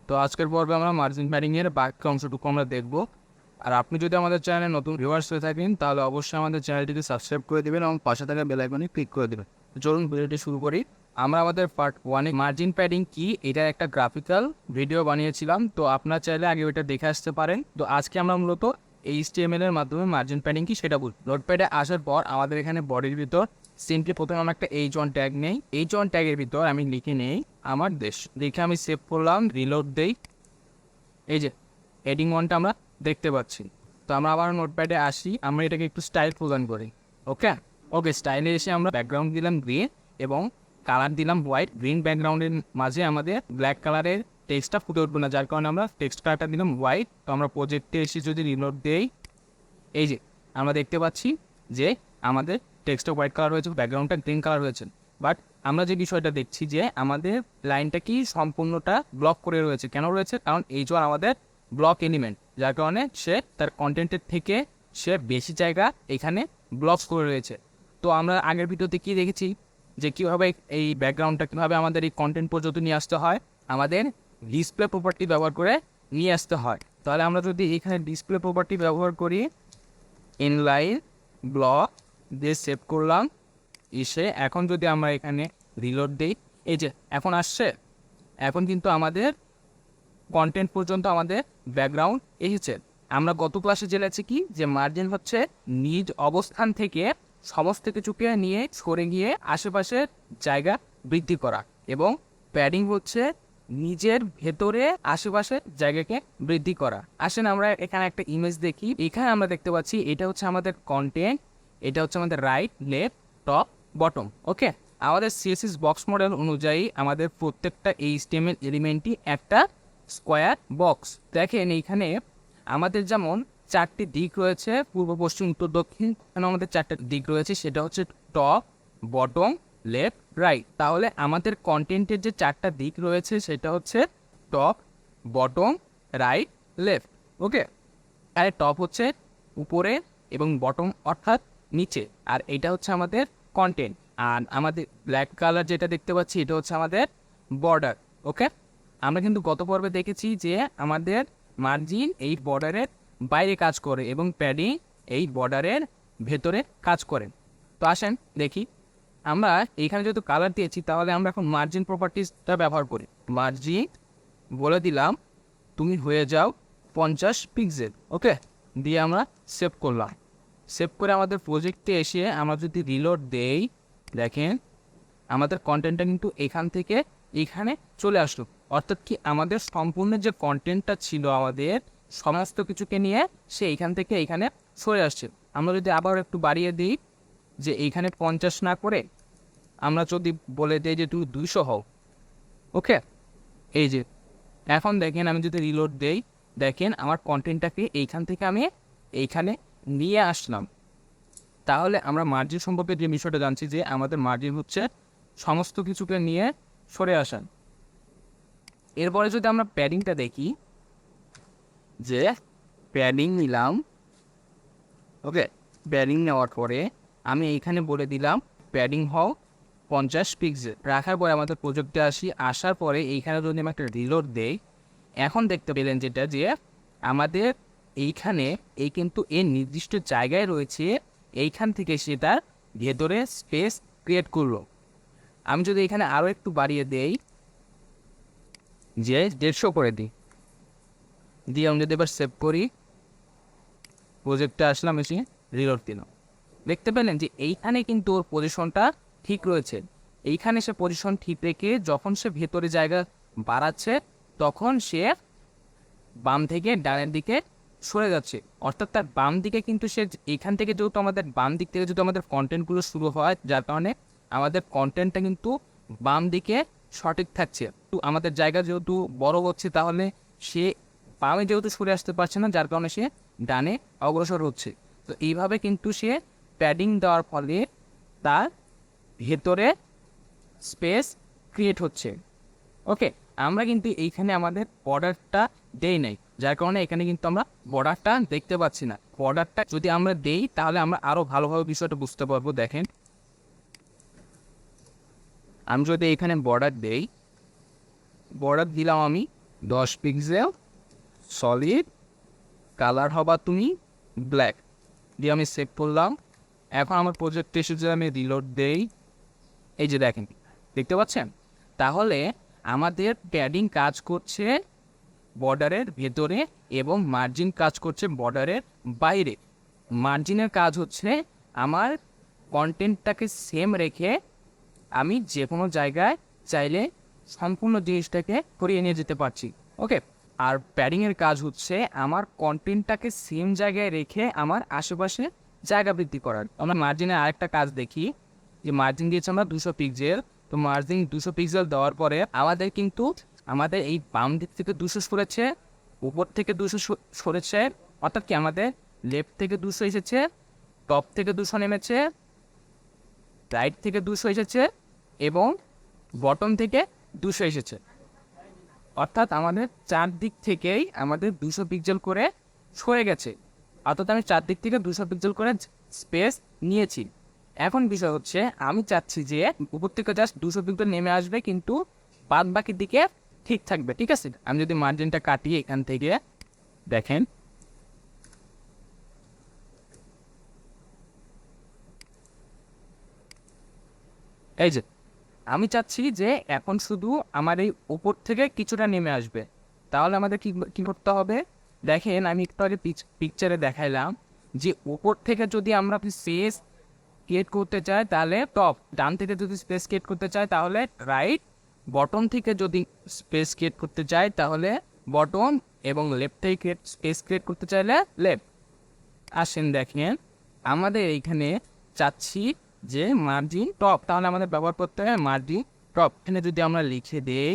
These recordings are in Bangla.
তো আজকের পর্বে আমরা মার্জিন প্যাডিং এর বাকি অংশটুকু আমরা দেখব। আর আপনি যদি আমাদের চ্যানেলে নতুন ভিউয়ার্স হয়ে থাকেন তাহলে অবশ্যই আমাদের চ্যানেলটিকে সাবস্ক্রাইব করে দেবেন এবং পাশে থাকা বেল আইকনে ক্লিক করে দেবেন। চলুন ভিডিওটি শুরু করি। আমরা আমাদের পার্ট 1 মার্জিন প্যাডিং কি এটার একটা গ্রাফিক্যাল ভিডিও বানিয়েছিলাম, তো আপনারা চাইলে আগে ওইটা দেখে আসতে পারেন। তো আজকে আমরা মূলত HTML এর মাধ্যমে মার্জিন প্যাডিং কি সেটা বুঝব। নোটপ্যাডে আসার পর আমাদের এখানে বডির ভিতর সিম্পলি প্রথমে আমরা একটা H1 ট্যাগ নেই। H1 ট্যাগের ভিতর আমি লিখে নেই আমার দেশ, লিখে আমি সেভ করলাম, রিলোড দেই। এই যে হেডিং 1টা আমরা দেখতে পাচ্ছি। তো আমরা আবার নোটপ্যাডে আসি, আমরা এটাকে একটু স্টাইল প্রদান করি। ওকে স্টাইলে এসে আমরা ব্যাকগ্রাউন্ড দিলাম গ্রিন এবং কালার দিলাম হোয়াইট। গ্রিন ব্যাকগ্রাউন্ডের মাঝে আমাদের ব্ল্যাক কালারের টেক্সটটা ফুটে উঠবে না, যার কারণে আমরা টেক্সট কালারটা দিলাম হোয়াইট। তো আমরা প্রজেক্টে এসে যদি রিলোড দেই, এই যে আমরা দেখতে পাচ্ছি যে আমাদের টেক্সটটা হোয়াইট কালার হয়েছে, ব্যাকগ্রাউন্ডটা গ্রিন কালার হয়েছে। বাট আমরা যে বিষয়টা দেখছি যে আমাদের লাইনটা কি সম্পূর্ণটা ব্লক করে রয়েছে। কেন রয়েছে? কারণ H1 আমাদের ব্লক এলিমেন্ট, যার কারণে সে তার কন্টেন্টের থেকে সে বেশি জায়গা এখানে ব্লক করে রয়েছে। তো আমরা আগের ভিডিওতে কি দেখেছি যে কীভাবে এই ব্যাকগ্রাউন্ডটা কীভাবে আমাদের এই কন্টেন্ট পর্যন্ত নিয়ে আসতে হয়, আমাদের ডিসপ্লে প্রপার্টি ব্যবহার করে নিয়ে আসতে হয়। তাহলে আমরা যদি এখানে ডিসপ্লে প্রপার্টি ব্যবহার করি, ইনলাইন ব্লক দিয়ে সেভ করলাম, এসে এখন যদি আমরা এখানে রিলোড দিই, এই যে এখন আসছে। এখন কিন্তু আমাদের কন্টেন্ট পর্যন্ত আমাদের ব্যাকগ্রাউন্ড এসেছে। আমরা গত ক্লাসে জেনেছি কি যে মার্জিন হচ্ছে নিজ অবস্থান থেকে সমস্ত কিছুকে নিয়ে সরে গিয়ে আশেপাশের জায়গা বৃদ্ধি করা, এবং প্যাডিং হচ্ছে নিজের ভেতরে আশেপাশের জায়গাকে বৃদ্ধি করা। আসেন আমরা এখানে একটা ইমেজ দেখি। এখানে আমরা দেখতে পাচ্ছি এটা হচ্ছে আমাদের কন্টেন্ট, এটা হচ্ছে আমাদের রাইট, লেফট, টপ, বটম। ওকে, আমাদের CSS বক্স মডেল অনুযায়ী আমাদের প্রত্যেকটা HTML এলিমেন্টই একটা স্কোয়ার বক্স। দেখেন এইখানে আমাদের যেমন 4টি দিক রয়েছে, পূর্ব, পশ্চিম, উত্তর, দক্ষিণ। এখানে আমাদের 4টা দিক রয়েছে, সেটা হচ্ছে টপ, বটম, লেফট, রাইট। তাহলে আমাদের কন্টেন্টের যে 4টা দিক রয়েছে সেটা হচ্ছে টপ, বটম, রাইট, লেফট। ওকে, আর টপ হচ্ছে উপরে এবং বটম অর্থাৎ নিচে, আর এটা হচ্ছে আমাদের কন্টেন্ট। আর আমাদের ব্ল্যাক কালার যেটা দেখতে পাচ্ছি এটা হচ্ছে আমাদের বর্ডার। ওকে, আমরা কিন্তু গত পর্বে দেখেছি যে আমাদের মার্জিন এই বর্ডারের বাইরে কাজ করে এবং প্যাডিং এই বর্ডারের ভেতরে কাজ করে। তো আসেন দেখি, আমরা এইখানে যেহেতু কালার দিয়েছি তাহলে আমরা এখন মার্জিন প্রপার্টিসটা ব্যবহার করি। মার্জিন বলে দিলাম তুমি হয়ে যাও 50 পিক্সেল। ওকে, দিয়ে আমরা সেভ করলাম। সেভ করে আমাদের প্রজেক্টে এসে আমরা যদি রিলোড দেই, দেখেন আমাদের কন্টেন্টটা কিন্তু এখান থেকে এখানে চলে আসলো। অর্থাৎ কি আমাদের সম্পূর্ণ যে কন্টেন্টটা ছিল আমাদের সমস্ত কিছুকে নিয়ে সে এইখান থেকে এইখানে সরে আসছে। আমরা যদি আবার একটু বাড়িয়ে দিই যে এইখানে 50 না করে আমরা যদি বলে দিই যে তুমি 200 হও। ওকে, এই যে এখন দেখেন আমি যদি রিলোড দেই, দেখেন আমার কন্টেন্টটাকে এইখান থেকে আমি এইখানে নিয়ে আসলাম। তাহলে আমরা মার্জিন সম্পর্কে যে বিষয়টা জানছি যে আমাদের মার্জিন হচ্ছে সমস্ত কিছুকে নিয়ে সরে আসা। এরপরে যদি আমরা প্যাডিংটা দেখি, যে প্যাডিং নিলাম। ওকে, প্যাডিং নেওয়ার পরে আমি এইখানে বলে দিলাম প্যাডিং হও 50 পিক্সেল। রাখার পরে আমাদের প্রজেক্টে আসি, আসার পরে এইখানে যদি আমি একটা রিলোড দেই, এখন দেখতে পেলেন যেটা যে আমাদের এইখানে এই কিন্তু এর নির্দিষ্ট জায়গায় রয়েছে, এইখান থেকে সে তার ভেতরে স্পেস ক্রিয়েট করলো। আমি যদি এখানে আরও একটু বাড়িয়ে দেই, যে 150 করে দিই, দিয়ে আমি যদি এবার সেভ করি, প্রজেক্টে আসলাম, এসে রিলোড দিলাম, দেখতে পেলেন যে এইখানে কিন্তু ওর পজিশনটা ঠিক রয়েছে। এইখানে সে পজিশন ঠিক রেখে যখন সে ভেতরে জায়গা বাড়াচ্ছে তখন সে বাম থেকে ডানের দিকে সরে যাচ্ছে। অর্থাৎ তার বাম দিকে কিন্তু সে এইখান থেকে যেহেতু আমাদের বাম দিক থেকে যেহেতু আমাদের কন্টেন্টগুলো শুরু হয়, যার কারণে আমাদের কন্টেন্টটা কিন্তু বাম দিকে সঠিক থাকছে। তো আমাদের জায়গা যেহেতু বড় হচ্ছে তাহলে সে বামে যেহেতু সরে আসতে পারছে না, যার কারণে সে ডানে অগ্রসর হচ্ছে। তো এইভাবে কিন্তু সে প্যাডিং দেওয়ার ফলে তার ভেতরে স্পেস ক্রিয়েট হচ্ছে। ওকে, আমরা কিন্তু এইখানে আমাদের বর্ডারটা দেই নাই, যার কারণে এখানে কিন্তু আমরা বর্ডারটা দেখতে পাচ্ছি না। বর্ডারটা যদি আমরা দেই তাহলে আমরা আরও ভালোভাবে বিষয়টা বুঝতে পারবো। দেখেন আমি যদি এখানে বর্ডার দেই, বর্ডার দিলাম আমি 10 পিক্সেল সলিড, কালার হবা তুমি ব্ল্যাক, দিয়ে আমি সেভ করলাম। এখন আমার প্রজেক্ট এসে আমি রিলোড দেই, এই যে দেখেন, দেখতে পাচ্ছেন? তাহলে আমাদের প্যাডিং কাজ করছে বর্ডারের ভেতরে এবং মার্জিন কাজ করছে বর্ডারের বাইরে। মার্জিনের কাজ হচ্ছে আমার কন্টেন্টটাকে সেম রেখে আমি যে কোনো জায়গায় চাইলে সম্পূর্ণ জিনিসটাকে করিয়ে নিয়ে যেতে পারছি, ওকে। আর প্যাডিংয়ের কাজ হচ্ছে আমার কন্টেন্টটাকে সেম জায়গায় রেখে আমার আশেপাশে জায়গা বৃদ্ধি করার। আমরা মার্জিনের আরেকটা কাজ দেখি, যে মার্জিন দিয়েছে আমরা 200 পিক্সেল। তো মার্জিন 200 পিক্সেল দেওয়ার পরে আমাদের কিন্তু আমাদের এই বাম দিক থেকে 200 সরেছে, উপর থেকে 200 সরেছে, অর্থাৎ কি আমাদের লেফট থেকে 200 এসেছে, টপ থেকে 200 নেমেছে, রাইট থেকে 200 এসেছে এবং বটম থেকে 200 এসেছে। অর্থাৎ আমাদের চারদিক থেকেই আমাদের 200 পিক্সেল করে সরে গেছে, অর্থাৎ আমি চারদিক থেকে 200 পিক্সেল করে স্পেস নিয়েছি। এখন বিষয় হচ্ছে আমি চাচ্ছি যে উপর থেকে জাস্ট 200 পিক্সেল নেমে আসবে, কিন্তু বাদ বাকির দিকে ঠিক থাকবে, ঠিক আছে। আমি যদি মার্জিনটা কাটি এখান থেকে, দেখেন এই যে আমি চাচ্ছি যে এখন শুধু আমার এই উপর থেকে কিছুটা নেমে আসবে। তাহলে আমাদের কি করতে হবে, দেখেন আমি একটু আগে পিকচারে দেখাইলাম যে উপর থেকে যদি আমরা স্পেস ক্রিয়েট করতে চাই তাহলে টপ, ডান থেকে যদি স্পেস ক্রিয়েট করতে চাই তাহলে রাইট, বটম থেকে যদি স্পেস ক্রিয়েট করতে চাই তাহলে বটম, এবং লেফট থেকে স্পেস ক্রিয়েট করতে চাইলে লেফট। আসেন দেখেন আমাদের এইখানে চাচ্ছি যে মার্জিন টপ, তাহলে আমাদের ব্যবহার করতে হয় মার্জিন টপ। এখানে যদি আমরা লিখে দেই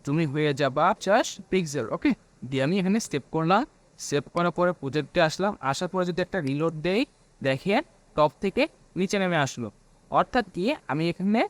তুমি হয়ে যাবা 50 পিক্সেল, ওকে। দিয়ে আমি এখানে সেভ করলাম, সেভ করার পরে প্রজেক্টে আসলাম, আসার পরে যদি একটা রিলোড দেই, দেখেন টপ থেকে নিচে নেমে আসলো। অর্থাৎ কি আমি এখানে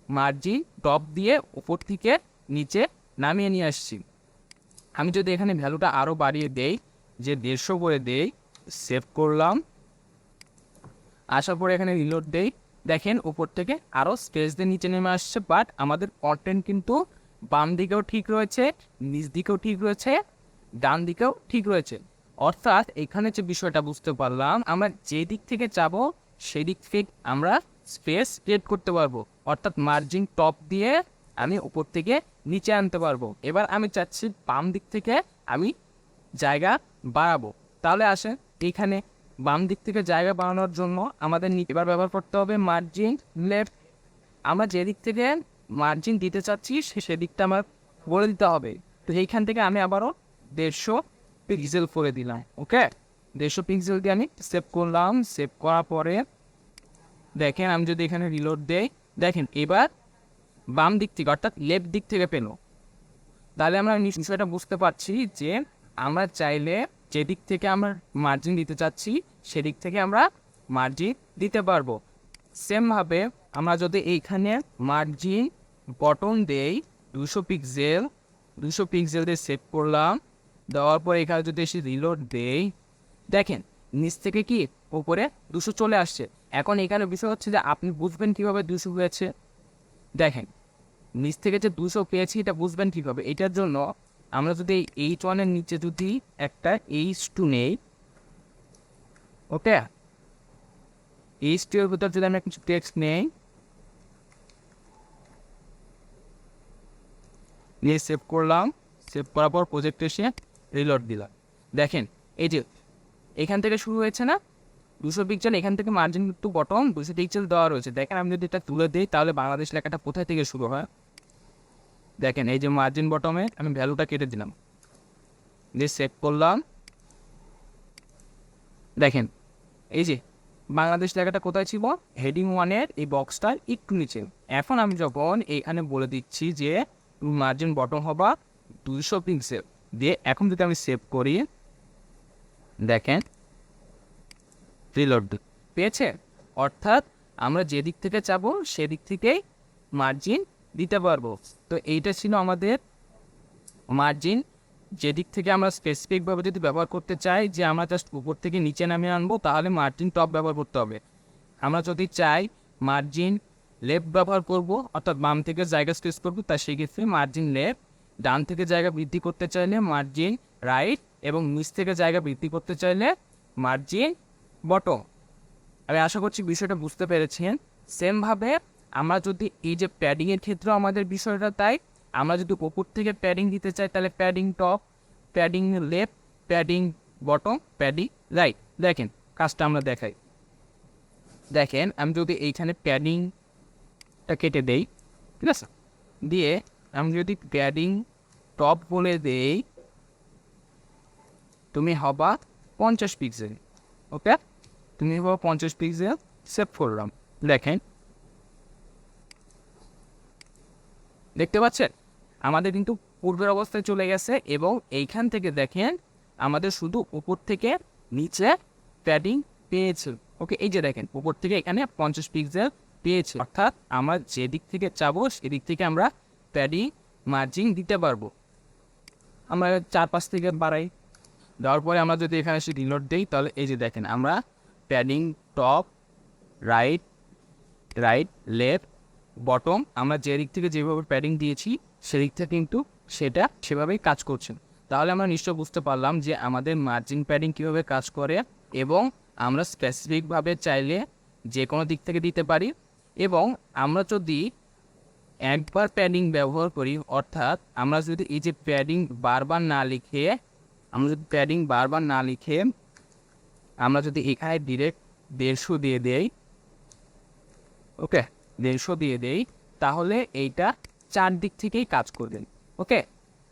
মার্জিন টপ দিয়ে উপর থেকে নিচে নামিয়ে নিয়ে আসছি। আমি যদি এখানে ভ্যালুটা আরও বাড়িয়ে দেই, যে 150 করে দেই, সেভ করলাম, আসার পরে এখানে রিলোড দেই, দেখেন উপর থেকে আরও স্পেস দিয়ে নিচে নেমে আসছে। বাট আমাদের কন্টেন্ট কিন্তু বাম দিকেও ঠিক রয়েছে, নিচ দিকেও ঠিক রয়েছে, ডান দিকেও ঠিক রয়েছে। অর্থাৎ এখানে যে বিষয়টা বুঝতে পারলাম, আমরা যে দিক থেকে যাব সেই দিক থেকে আমরা স্পেস ক্রিয়েট করতে পারবো, অর্থাৎ মার্জিন টপ দিয়ে আমি উপর থেকে নিচে আনতে পারবো। এবার আমি চাচ্ছি বাম দিক থেকে আমি জায়গা বাড়াবো, তাহলে আসে এইখানে বাম দিক থেকে জায়গা বাড়ানোর জন্য আমাদের এবার ব্যবহার করতে হবে মার্জিন লেফট। আমরা যে দিক থেকে মার্জিন দিতে চাচ্ছি সেদিকটা আমার বলে দিতে হবে। তো এইখান থেকে আমি আবারও 150 পিক্সেল করে দিলাম, ওকে। 150 পিক্সেল দিয়ে আমি সেভ করলাম, সেভ করার পরে দেখেন আমি যদি এখানে রিলোড দেই, দেখেন এবার বাম দিক থেকে অর্থাৎ লেফট দিক থেকে পেলো। তাহলে আমরা বিষয়টা বুঝতে পারছি যে আমরা চাইলে যেদিক থেকে আমরা মার্জিন দিতে চাচ্ছি সেদিক থেকে আমরা মার্জিন দিতে পারবো। সেমভাবে আমরা যদি এইখানে মার্জিন বটন দেই 200 পিক্সেল, 200 পিক্সেল দিয়ে সেভ করলাম, দেওয়ার পর এখানে যদি এসে রিলোড দেই, দেখেন নিচ থেকে কি উপরে 200 চলে আসছে। এখন এখানে বিষয় হচ্ছে যে আপনি বুঝবেন কীভাবে 200 হয়েছে। দেখেন নিচ থেকে যে 200 পেয়েছি এটা বুঝবেন কীভাবে, এটার জন্য আমরা যদি এই H1 এর নিচে যদি একটা H2 নেই, ওকে, H2 এর ভিতর যদি আমরা কিছু টেক্সট নেই, নিয়ে সেভ করলাম, সেভ করার পর প্রজেক্টে এসে রিলোড দিলাম, দেখেন এই যে এখান থেকে শুরু হয়েছে না 200 পিক্সেল, এখান থেকে মার্জিন টু বটম 200 পিক্সেল দেওয়া রয়েছে। দেখেন আমি যদি এটা তুলে দিই তাহলে বাংলাদেশ লেখাটা কোথায় থেকে শুরু হয়, দেখেন এই যে মার্জিন বটমে আমি ভ্যালুটা কেটে দিলাম, দিয়ে সেভ করলাম, দেখেন এই যে বাংলাদেশ লেখাটা কোথায় ছিল, হেডিং 1-এর এই বক্সটার একটু নিচে। এখন আমি যখন এইখানে বলে দিচ্ছি যে মার্জিন বটম হবা 200 পিক্সেল দিয়ে, এখন যদি আমি সেভ করি, দেখেন রিলোড পেয়েছে। অর্থাৎ আমরা যে দিক থেকে চাবো সেদিক থেকেই মার্জিন দিতে পারবো। তো এইটা ছিল আমাদের মার্জিন, যেদিক থেকে আমরা স্পেসিফিকভাবে যদি ব্যবহার করতে চাই যে আমরা জাস্ট উপর থেকে নিচে নামিয়ে আনবো তাহলে মার্জিন টপ ব্যবহার করতে হবে। আমরা যদি চাই মার্জিন লেফট ব্যবহার করব, অর্থাৎ বাম থেকে জায়গা স্পেস করবো, তা সেক্ষেত্রে মার্জিন লেফট। ডান থেকে জায়গা বৃদ্ধি করতে চাইলে মার্জিন রাইট, এবং নিচ থেকে জায়গা বৃদ্ধি করতে চাইলে মার্জিন বটম। আমি আশা করছি বিষয়টা বুঝতে পেরেছেন। সেমভাবে আমরা যদি এই যে প্যাডিংয়ের ক্ষেত্রেও আমাদের বিষয়টা তাই, আমরা যদি উপর থেকে প্যাডিং দিতে চাই তাহলে padding top, padding left, padding bottom, padding right. দেখেন কাজটা আমরা দেখাই। দেখেন আমি যদি এইখানে প্যাডিংটা কেটে দেই, ঠিক আছে, দিয়ে আমি যদি প্যাডিং টপ বলে দেই তুমি হবা 50 পিক্সেল। ওকে, তুমি হবা 50 পিক্সেল, সেভ করলাম। দেখেন দেখতে পাচ্ছেন আমাদের কিন্তু পূর্বের অবস্থায় চলে গেছে, এবং এইখান থেকে দেখেন আমাদের শুধু উপর থেকে নিচে প্যাডিং পেয়েছে। ওকে, এই যে দেখেন উপর থেকে এখানে 50 পিক্সেল পেয়েছে, অর্থাৎ আমরা যেদিক থেকে চাবো সেদিক থেকে আমরা প্যাডিং মার্জিন দিতে পারবো। আমরা 4-5 থেকে বাড়াই, দেওয়ার পরে আমরা যদি এখানে এসে রিলোড দিই তাহলে এই যে দেখেন আমরা padding top, right, right, left, bottom, আমরা যে দিক থেকে যেভাবে প্যাডিং দিয়েছি সেদিক থেকে কিন্তু সেটা সেভাবেই কাজ করছে। তাহলে আমরা নিশ্চয় বুঝতে পারলাম যে আমাদের মার্জিন প্যাডিং কীভাবে কাজ করে, এবং আমরা স্পেসিফিকভাবে চাইলে যে কোনো দিক থেকে দিতে পারি। এবং আমরা যদি একবার প্যাডিং ব্যবহার করি, অর্থাৎ আমরা যদি এই যে প্যাডিং বারবার না লিখে আমরা যদি এখানে ডিরেক্ট 150 দিয়ে দেই, ওকে 150 দিয়ে দেই, তাহলে এইটা 4 দিক থেকেই কাজ করবেন। ওকে,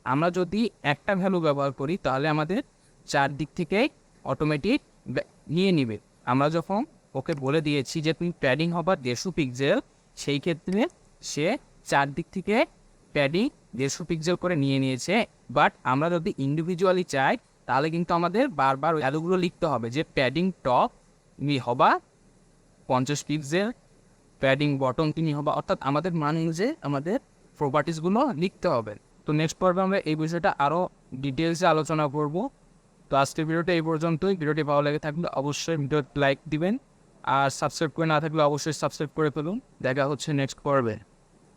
আমরা যদি একটা ভ্যালু ব্যবহার করি তাহলে আমাদের 4 দিক থেকেই অটোমেটিক নিয়ে নিবে। আমরা যখন ওকে বলে দিয়েছি যে তুমি প্যাডিং হবা 150 পিক্সেল, সেই ক্ষেত্রে সে 4 দিক থেকে প্যাডিং 150 পিক্সেল করে নিয়ে নিয়েছে। বাট আমরা যদি ইন্ডিভিজুয়ালি চাই তাহলে কিন্তু আমাদের বারবার ভ্যালুগুলো লিখতে হবে যে প্যাডিং টপ তুমি হবা 50 পিক্সেল, প্যাডিং বটম তুমি হবা, অর্থাৎ আমাদের মান অনুযায়ী আমাদের প্রপার্টিসগুলো লিখতে হবে। তো নেক্সট পর্বে আমরা এই বিষয়টা আরও ডিটেলসে আলোচনা করব। তো আজকের ভিডিওটা এই পর্যন্তই। ভিডিওটি ভালো লেগে থাকলে অবশ্যই ভিডিও লাইক দিবেন, আর সাবস্ক্রাইব করে না থাকলে অবশ্যই সাবস্ক্রাইব করে ফেলুন। দেখা হচ্ছে নেক্সট পর্বে।